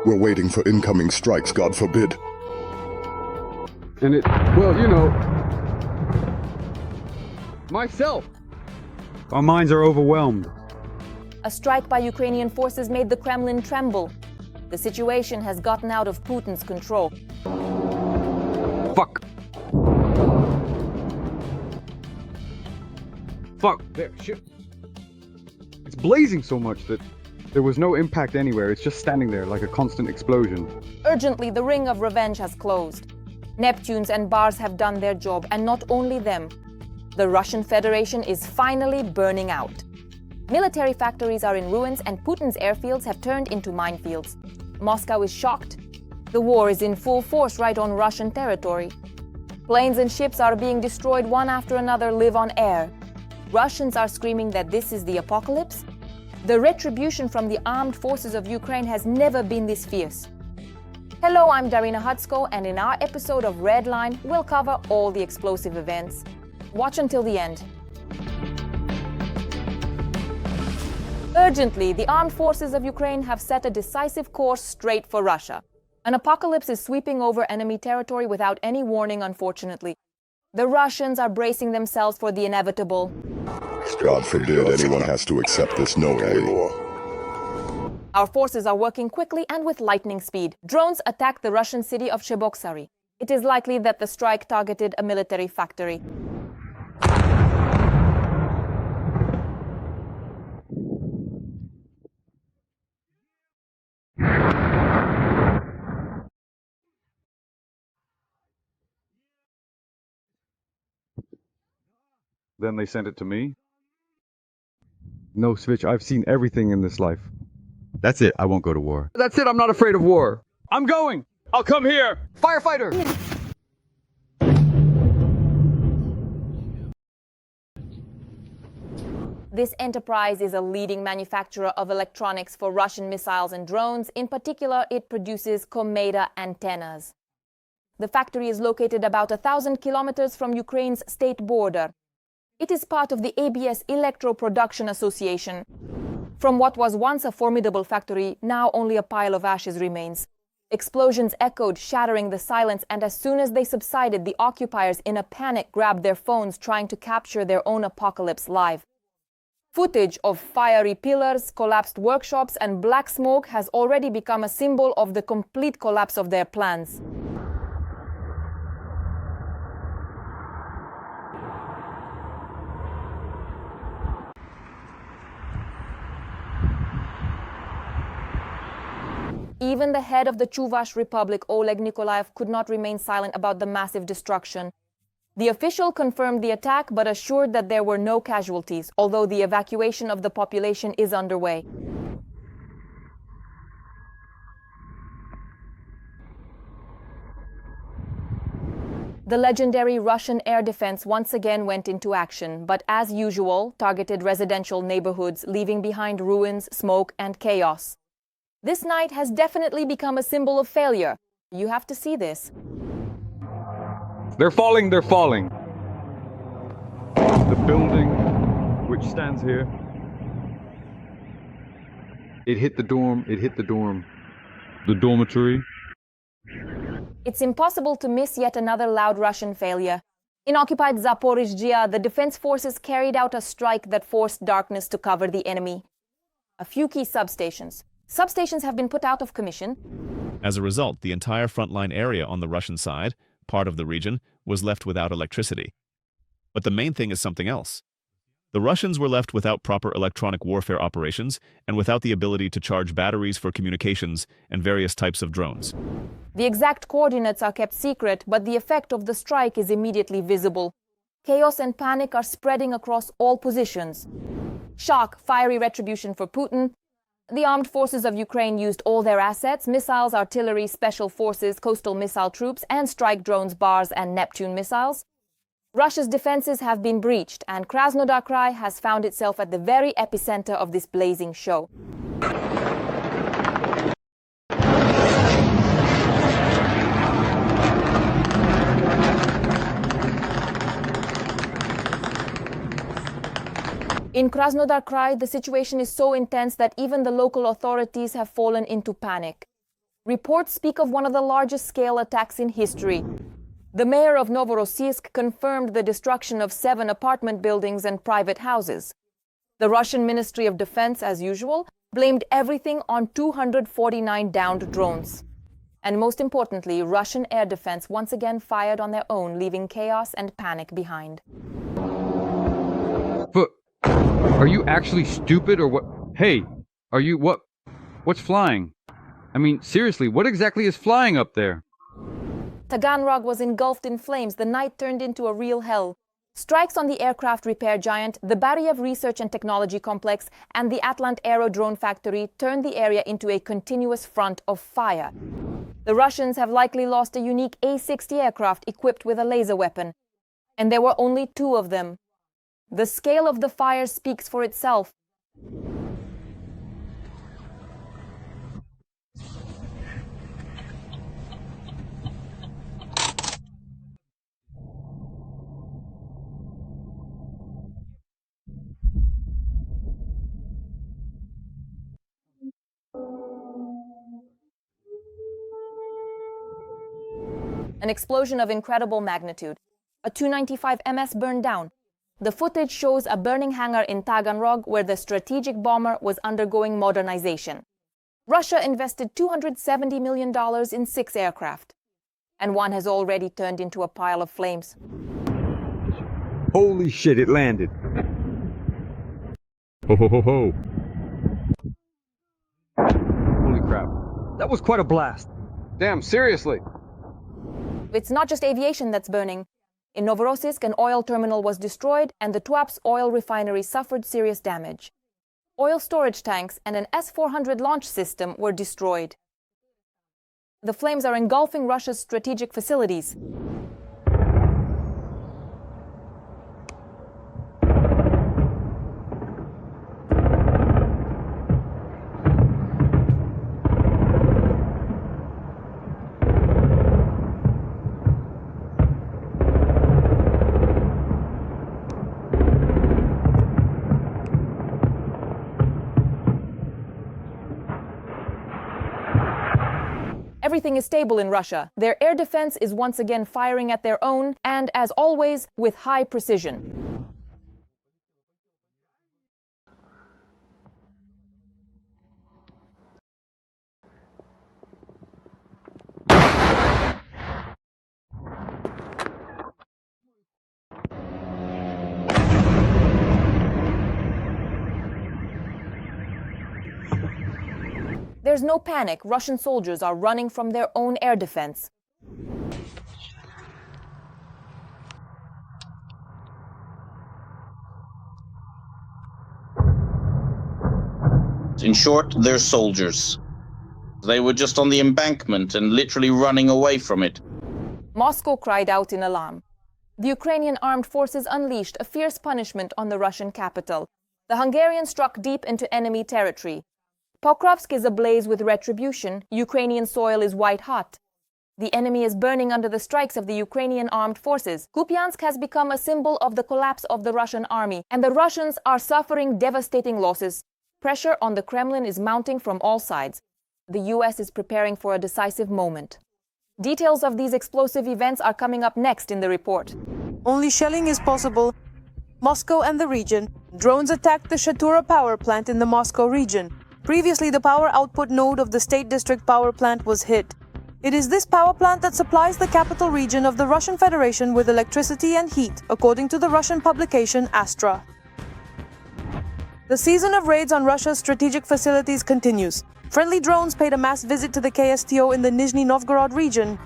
We're waiting for incoming strikes, God forbid. And well, you know, myself. Our minds are overwhelmed. A strike by Ukrainian forces made the Kremlin tremble. The situation has gotten out of Putin's control. Fuck. Fuck. There, shit. It's blazing so much that there was no impact anywhere. It's just standing there like a constant explosion. Urgently, the ring of revenge has closed. Neptunes and Bars have done their job, and not only them. The Russian Federation is finally burning out. Military factories are in ruins, and Putin's airfields have turned into minefields. Moscow is shocked. The war is in full force right on Russian territory. Planes and ships are being destroyed one after another, live on air. Russians are screaming that this is the apocalypse. The retribution from the armed forces of Ukraine has never been this fierce. Hello, I'm Daryna Hutskalo, and in our episode of Red Line, we'll cover all the explosive events. Watch until the end. Urgently, the armed forces of Ukraine have set a decisive course straight for Russia. An apocalypse is sweeping over enemy territory without any warning, unfortunately. The Russians are bracing themselves for the inevitable. God forbid anyone has to accept this knowingly. Our forces are working quickly and with lightning speed. Drones attacked the Russian city of Cheboksary. It is likely that the strike targeted a military factory. Then they sent it to me. No, Switch, I've seen everything in this life. That's it, I won't go to war. That's it, I'm not afraid of war. I'm going! I'll come here! Firefighter! This enterprise is a leading manufacturer of electronics for Russian missiles and drones. In particular, it produces Kometa antennas. The factory is located about 1,000 kilometers from Ukraine's state border. It is part of the ABS Electro Production Association. From what was once a formidable factory, now only a pile of ashes remains. Explosions echoed, shattering the silence, and as soon as they subsided, the occupiers in a panic grabbed their phones, trying to capture their own apocalypse live. Footage of fiery pillars, collapsed workshops, and black smoke has already become a symbol of the complete collapse of their plans. Even the head of the Chuvash Republic, Oleg Nikolaev, could not remain silent about the massive destruction. The official confirmed the attack but assured that there were no casualties, although the evacuation of the population is underway. The legendary Russian air defense once again went into action, but as usual, targeted residential neighborhoods, leaving behind ruins, smoke, and chaos. This night has definitely become a symbol of failure. You have to see this. They're falling, they're falling. The building, which stands here. It hit the dorm, it hit the dorm. The dormitory. It's impossible to miss yet another loud Russian failure. In occupied Zaporizhzhia, the defense forces carried out a strike that forced darkness to cover the enemy. A few key substations. Substations have been put out of commission. As a result, the entire frontline area on the Russian side, part of the region, was left without electricity. But the main thing is something else. The Russians were left without proper electronic warfare operations and without the ability to charge batteries for communications and various types of drones. The exact coordinates are kept secret, but the effect of the strike is immediately visible. Chaos and panic are spreading across all positions. Shock, fiery retribution for Putin. The armed forces of Ukraine used all their assets: missiles, artillery, special forces, coastal missile troops, and strike drones, Bars and Neptune missiles. Russia's defenses have been breached, and Krasnodar Krai has found itself at the very epicenter of this blazing show. In Krasnodar Krai, the situation is so intense that even the local authorities have fallen into panic. Reports speak of one of the largest scale attacks in history. The mayor of Novorossiysk confirmed the destruction of 7 apartment buildings and private houses. The Russian Ministry of Defense, as usual, blamed everything on 249 downed drones. And most importantly, Russian air defense once again fired on their own, leaving chaos and panic behind. But are you actually stupid or what? Hey, are you what? What's flying? I mean, seriously, what exactly is flying up there? Taganrog was engulfed in flames. The night turned into a real hell. Strikes on the aircraft repair giant, the Baryev Research and Technology Complex, and the Atlant Aero Drone Factory turned the area into a continuous front of fire. The Russians have likely lost a unique A-60 aircraft equipped with a laser weapon. And there were only 2 of them. The scale of the fire speaks for itself. An explosion of incredible magnitude. A Tu-95 MS burned down. The footage shows a burning hangar in Taganrog where the strategic bomber was undergoing modernization. Russia invested $270 million in 6 aircraft. And one has already turned into a pile of flames. Holy shit, it landed. Ho ho ho ho. Holy crap. That was quite a blast. Damn, seriously. It's not just aviation that's burning. In Novorossiysk, an oil terminal was destroyed and the Tuapse oil refinery suffered serious damage. Oil storage tanks and an S-400 launch system were destroyed. The flames are engulfing Russia's strategic facilities. Everything is stable in Russia. Their air defense is once again firing at their own, and as always, with high precision. There's no panic. Russian soldiers are running from their own air defense. In short, they're soldiers. They were just on the embankment and literally running away from it. Moscow cried out in alarm. The Ukrainian armed forces unleashed a fierce punishment on the Russian capital. The Hungarians struck deep into enemy territory. Pokrovsk is ablaze with retribution. Ukrainian soil is white hot. The enemy is burning under the strikes of the Ukrainian armed forces. Kupiansk has become a symbol of the collapse of the Russian army, and the Russians are suffering devastating losses. Pressure on the Kremlin is mounting from all sides. The US is preparing for a decisive moment. Details of these explosive events are coming up next in the report. Only shelling is possible. Moscow and the region. Drones attacked the Shatura power plant in the Moscow region. Previously, the power output node of the State District power plant was hit. It is this power plant that supplies the capital region of the Russian Federation with electricity and heat, according to the Russian publication Astra. The season of raids on Russia's strategic facilities continues. Friendly drones paid a mass visit to the KSTO in the Nizhny Novgorod region.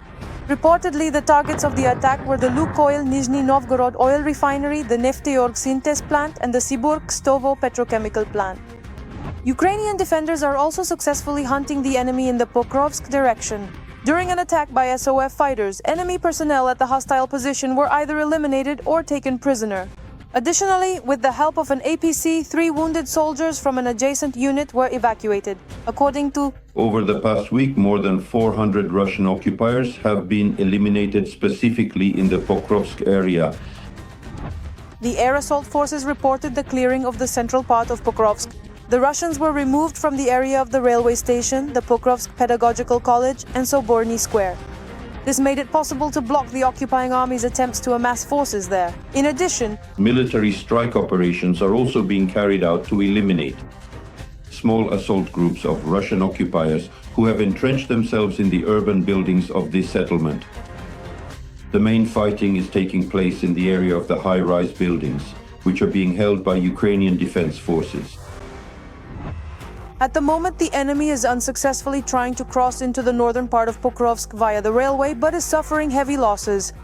Reportedly, the targets of the attack were the Lukoil Nizhny Novgorod oil refinery, the Nefteyorg Syntes plant, and the Siburg-Stovo petrochemical plant. Ukrainian defenders are also successfully hunting the enemy in the Pokrovsk direction. During an attack by SOF fighters, enemy personnel at the hostile position were either eliminated or taken prisoner. Additionally, with the help of an APC, 3 wounded soldiers from an adjacent unit were evacuated. According to Over the past week, more than 400 Russian occupiers have been eliminated specifically in the Pokrovsk area. the air assault forces reported the clearing of the central part of Pokrovsk. The Russians were removed from the area of the railway station, the Pokrovsk Pedagogical College, and Soborny Square. This made it possible to block the occupying army's attempts to amass forces there. In addition, military strike operations are also being carried out to eliminate small assault groups of Russian occupiers who have entrenched themselves in the urban buildings of this settlement. The main fighting is taking place in the area of the high-rise buildings, which are being held by Ukrainian defense forces. at the moment, the enemy is unsuccessfully trying to cross into the northern part of Pokrovsk via the railway, but is suffering heavy losses.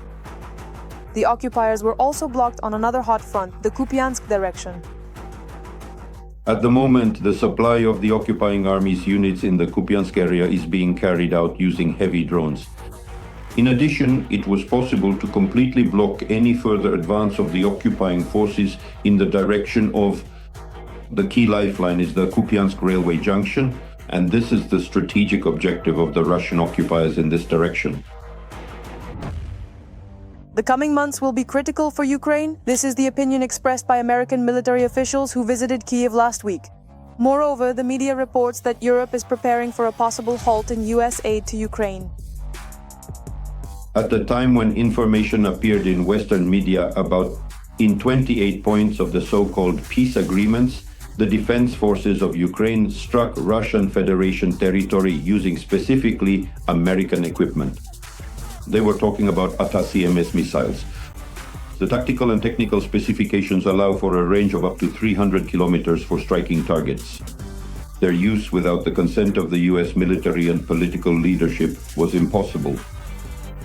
The occupiers were also blocked on another hot front, the Kupiansk direction. At the moment, the supply of the occupying army's units in the Kupiansk area is being carried out using heavy drones. In addition, it was possible to completely block any further advance of the occupying forces in the direction of the key lifeline is the Kupiansk railway junction, and this is the strategic objective of the Russian occupiers in this direction. The coming months will be critical for Ukraine. This is the opinion expressed by American military officials who visited Kyiv last week. Moreover, the media reports that Europe is preparing for a possible halt in US aid to Ukraine. At the time when information appeared in Western media about in 28 points of the so-called peace agreements, the defense forces of Ukraine struck Russian Federation territory using specifically American equipment. They were talking about ATACMS missiles. The tactical and technical specifications allow for a range of up to 300 kilometers for striking targets. Their use without the consent of the US military and political leadership was impossible.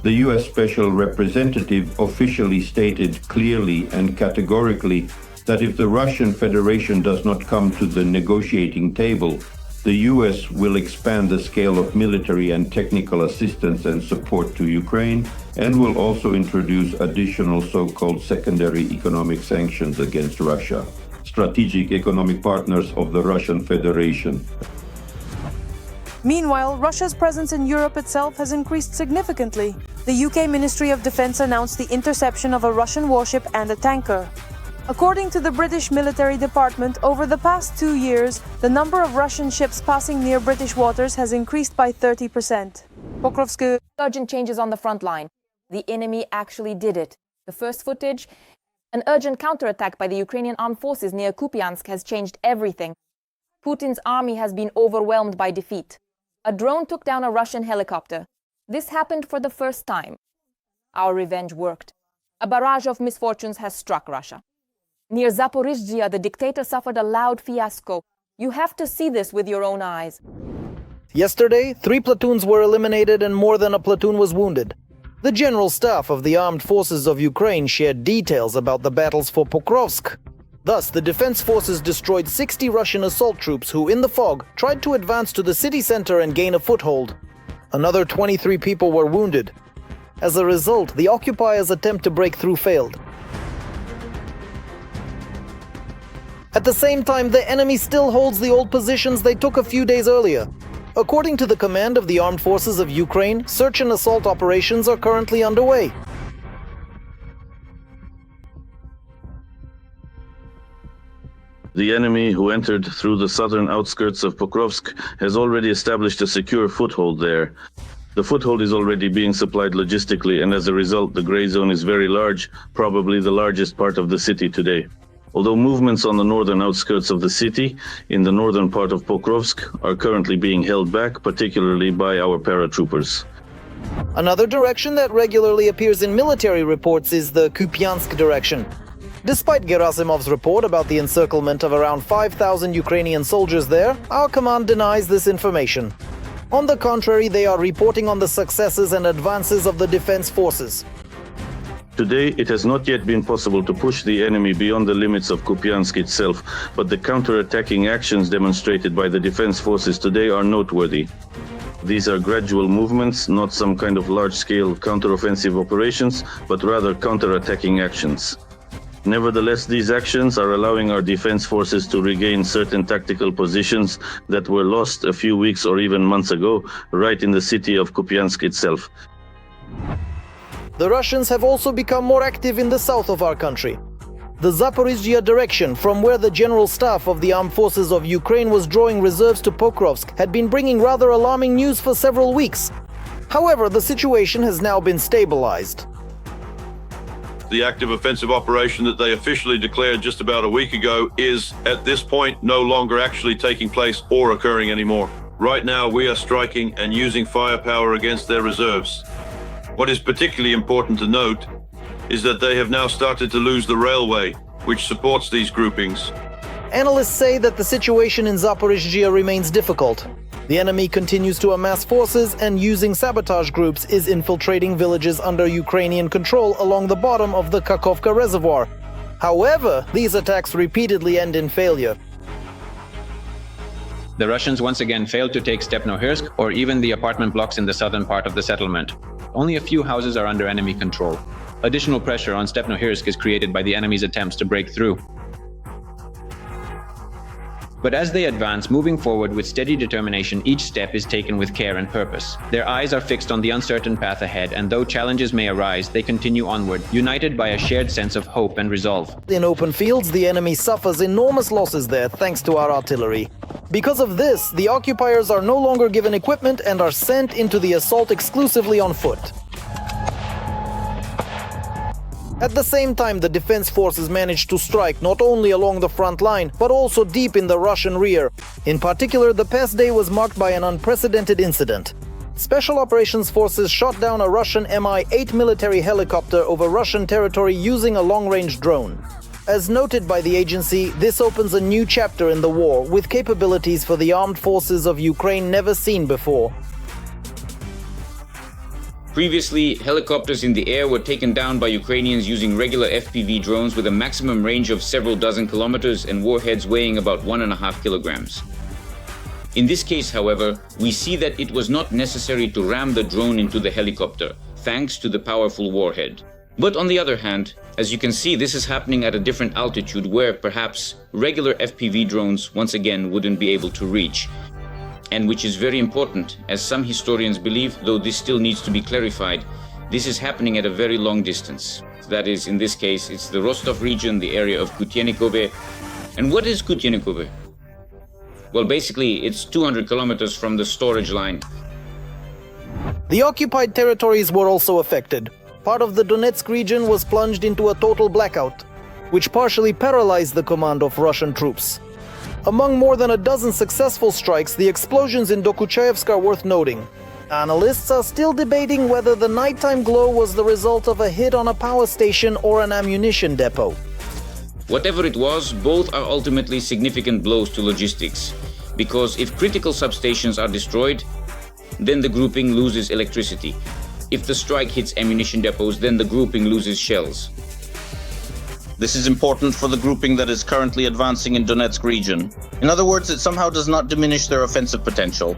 The US Special Representative officially stated clearly and categorically that if the Russian Federation does not come to the negotiating table, the US will expand the scale of military and technical assistance and support to Ukraine and will also introduce additional so-called secondary economic sanctions against Russia, strategic economic partners of the Russian Federation. Meanwhile, Russia's presence in Europe itself has increased significantly. The UK Ministry of Defense announced the interception of a Russian warship and a tanker. According to the British Military Department, over the past 2 years, the number of Russian ships passing near British waters has increased by 30%. Pokrovsk. Urgent changes on the front line. The enemy actually did it. The first footage, an urgent counterattack by the Ukrainian armed forces near Kupiansk has changed everything. Putin's army has been overwhelmed by defeat. A drone took down a Russian helicopter. This happened for the first time. Our revenge worked. A barrage of misfortunes has struck Russia. Near Zaporizhzhia, the dictator suffered a loud fiasco. You have to see this with your own eyes. Yesterday, 3 platoons were eliminated and more than a platoon was wounded. The General Staff of the Armed Forces of Ukraine shared details about the battles for Pokrovsk. Thus, the defense forces destroyed 60 Russian assault troops who, in the fog, tried to advance to the city center and gain a foothold. Another 23 people were wounded. As a result, the occupiers' attempt to break through failed. At the same time, the enemy still holds the old positions they took a few days earlier. According to the command of the Armed Forces of Ukraine, search and assault operations are currently underway. The enemy, who entered through the southern outskirts of Pokrovsk, has already established a secure foothold there. The foothold is already being supplied logistically, and as a result, the gray zone is very large, probably the largest part of the city today. Although movements on the northern outskirts of the city, in the northern part of Pokrovsk, are currently being held back, particularly by our paratroopers. Another direction that regularly appears in military reports is the Kupiansk direction. Despite Gerasimov's report about the encirclement of around 5,000 Ukrainian soldiers there, our command denies this information. On the contrary, they are reporting on the successes and advances of the defense forces. Today, it has not yet been possible to push the enemy beyond the limits of Kupiansk itself, but the counter-attacking actions demonstrated by the defense forces today are noteworthy. These are gradual movements, not some kind of large-scale counter-offensive operations, but rather counter-attacking actions. Nevertheless, these actions are allowing our defense forces to regain certain tactical positions that were lost a few weeks or even months ago, right in the city of Kupiansk itself. The Russians have also become more active in the south of our country. The Zaporizhzhia direction, from where the general staff of the armed forces of Ukraine was drawing reserves to Pokrovsk, had been bringing rather alarming news for several weeks. However, the situation has now been stabilized. The active offensive operation that they officially declared just about a week ago is, at this point, no longer actually taking place or occurring anymore. Right now, we are striking and using firepower against their reserves. What is particularly important to note is that they have now started to lose the railway, which supports these groupings. Analysts say that the situation in Zaporizhzhia remains difficult. The enemy continues to amass forces and, using sabotage groups, is infiltrating villages under Ukrainian control along the bottom of the Kakhovka reservoir. However, these attacks repeatedly end in failure. The Russians once again failed to take Stepnohirsk or even the apartment blocks in the southern part of the settlement. Only a few houses are under enemy control. Additional pressure on Stepnohirsk is created by the enemy's attempts to break through. But as they advance, moving forward with steady determination, each step is taken with care and purpose. Their eyes are fixed on the uncertain path ahead, and though challenges may arise, they continue onward, united by a shared sense of hope and resolve. In open fields, the enemy suffers enormous losses there thanks to our artillery. Because of this, the occupiers are no longer given equipment and are sent into the assault exclusively on foot. At the same time, the defense forces managed to strike not only along the front line, but also deep in the Russian rear. In particular, the past day was marked by an unprecedented incident. Special Operations Forces shot down a Russian Mi-8 military helicopter over Russian territory using a long-range drone. As noted by the agency, this opens a new chapter in the war, with capabilities for the armed forces of Ukraine never seen before. Previously, helicopters in the air were taken down by Ukrainians using regular FPV drones with a maximum range of several dozen kilometers and warheads weighing about 1.5 kilograms. In this case, however, we see that it was not necessary to ram the drone into the helicopter, thanks to the powerful warhead. But on the other hand, as you can see, this is happening at a different altitude where perhaps regular FPV drones once again wouldn't be able to reach. And which is very important, as some historians believe, though this still needs to be clarified, this is happening at a very long distance. That is, in this case, it's the Rostov region, the area of Kutyennikove. And what is Kutyennikove? Well, basically, it's 200 kilometers from the storage line. The occupied territories were also affected. Part of the Donetsk region was plunged into a total blackout, which partially paralyzed the command of Russian troops. Among more than a dozen successful strikes, the explosions in Dokuchayevsk are worth noting. Analysts are still debating whether the nighttime glow was the result of a hit on a power station or an ammunition depot. Whatever it was, both are ultimately significant blows to logistics, because if critical substations are destroyed, then the grouping loses electricity. If the strike hits ammunition depots, then the grouping loses shells. This is important for the grouping that is currently advancing in Donetsk region. In other words, it somehow does not diminish their offensive potential.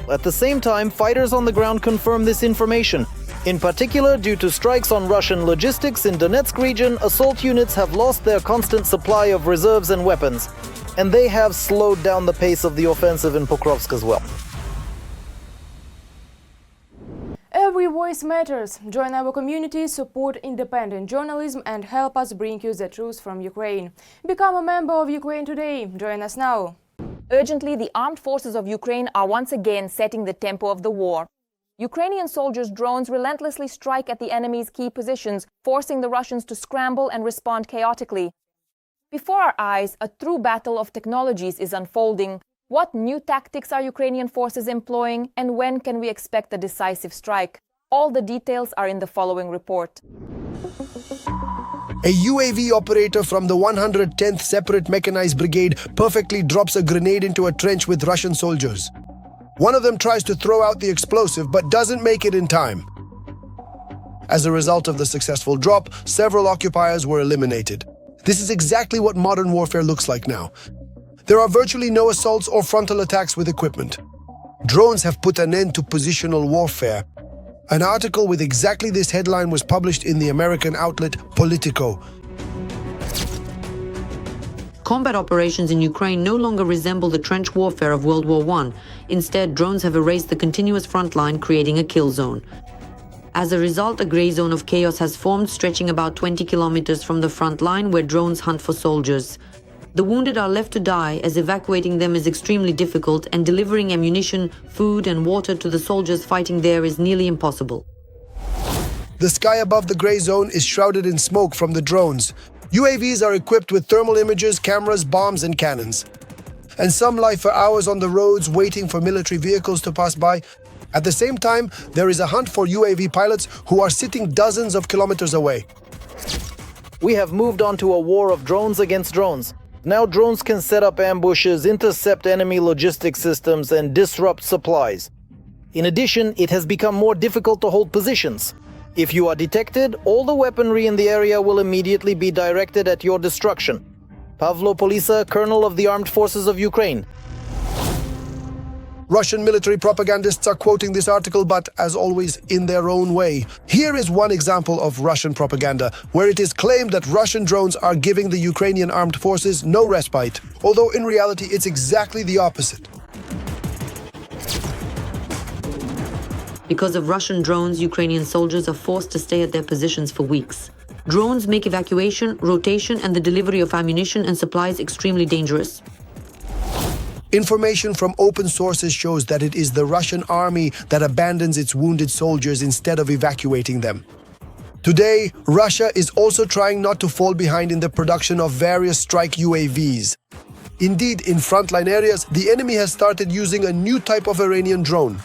At the same time, fighters on the ground confirm this information. In particular, due to strikes on Russian logistics in Donetsk region, assault units have lost their constant supply of reserves and weapons, and they have slowed down the pace of the offensive in Pokrovsk as well. Every voice matters. Join our community, support independent journalism and help us bring you the truth from Ukraine. Become a member of Ukraine today. Join us now. Urgently, the armed forces of Ukraine are once again setting the tempo of the war. Ukrainian soldiers' drones relentlessly strike at the enemy's key positions, forcing the Russians to scramble and respond chaotically. Before our eyes, a true battle of technologies is unfolding. What new tactics are Ukrainian forces employing, and when can we expect a decisive strike? All the details are in the following report. A UAV operator from the 110th Separate Mechanized Brigade perfectly drops a grenade into a trench with Russian soldiers. One of them tries to throw out the explosive but doesn't make it in time. As a result of the successful drop, several occupiers were eliminated. This is exactly what modern warfare looks like now. There are virtually no assaults or frontal attacks with equipment. Drones have put an end to positional warfare. An article with exactly this headline was published in the American outlet Politico. Combat operations in Ukraine no longer resemble the trench warfare of World War I. Instead, drones have erased the continuous front line, creating a kill zone. As a result, a gray zone of chaos has formed, stretching about 20 kilometers from the front line, where drones hunt for soldiers. The wounded are left to die, as evacuating them is extremely difficult, and delivering ammunition, food and water to the soldiers fighting there is nearly impossible. The sky above the gray zone is shrouded in smoke from the drones. UAVs are equipped with thermal imagers, cameras, bombs and cannons. And some lie for hours on the roads waiting for military vehicles to pass by. At the same time, there is a hunt for UAV pilots who are sitting dozens of kilometers away. We have moved on to a war of drones against drones. Now drones can set up ambushes, intercept enemy logistic systems and disrupt supplies. In addition, it has become more difficult to hold positions. If you are detected, all the weaponry in the area will immediately be directed at your destruction. Pavlo Polisa, Colonel of the Armed Forces of Ukraine. Russian military propagandists are quoting this article, but as always, in their own way. Here is one example of Russian propaganda, where it is claimed that Russian drones are giving the Ukrainian armed forces no respite, although in reality it's exactly the opposite. Because of Russian drones, Ukrainian soldiers are forced to stay at their positions for weeks. Drones make evacuation, rotation, and the delivery of ammunition and supplies extremely dangerous. Information from open sources shows that it is the Russian army that abandons its wounded soldiers instead of evacuating them. Today, Russia is also trying not to fall behind in the production of various strike UAVs. Indeed, in frontline areas, the enemy has started using a new type of Iranian drone,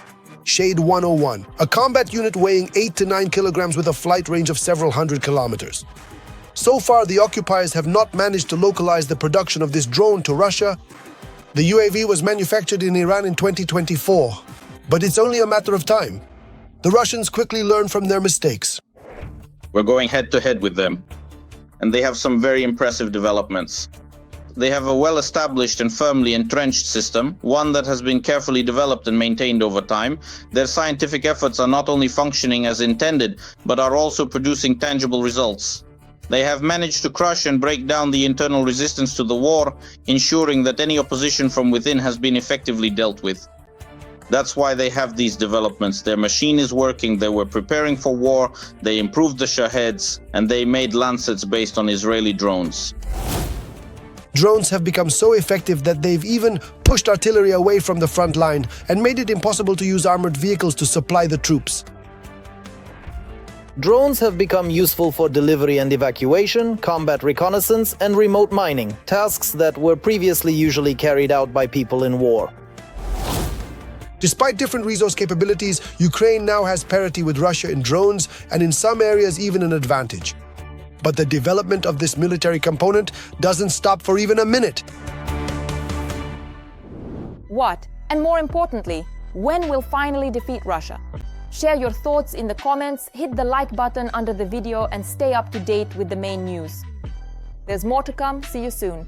Shade 101, a combat unit weighing 8 to 9 kilograms with a flight range of several hundred kilometers. So far, the occupiers have not managed to localize the production of this drone to Russia. The UAV was manufactured in Iran in 2024, but it's only a matter of time. The Russians quickly learn from their mistakes. We're going head-to-head with them, and they have some very impressive developments. They have a well-established and firmly entrenched system, one that has been carefully developed and maintained over time. Their scientific efforts are not only functioning as intended, but are also producing tangible results. They have managed to crush and break down the internal resistance to the war, ensuring that any opposition from within has been effectively dealt with. That's why they have these developments. Their machine is working, they were preparing for war, they improved the Shaheds, and they made Lancets based on Israeli drones. Drones have become so effective that they've even pushed artillery away from the front line and made it impossible to use armored vehicles to supply the troops. Drones have become useful for delivery and evacuation, combat reconnaissance, and remote mining, tasks that were previously usually carried out by people in war. Despite different resource capabilities, Ukraine now has parity with Russia in drones and in some areas even an advantage. But the development of this military component doesn't stop for even a minute. What, and more importantly, when we'll finally defeat Russia? Share your thoughts in the comments, hit the like button under the video and stay up to date with the main news. There's more to come. See you soon.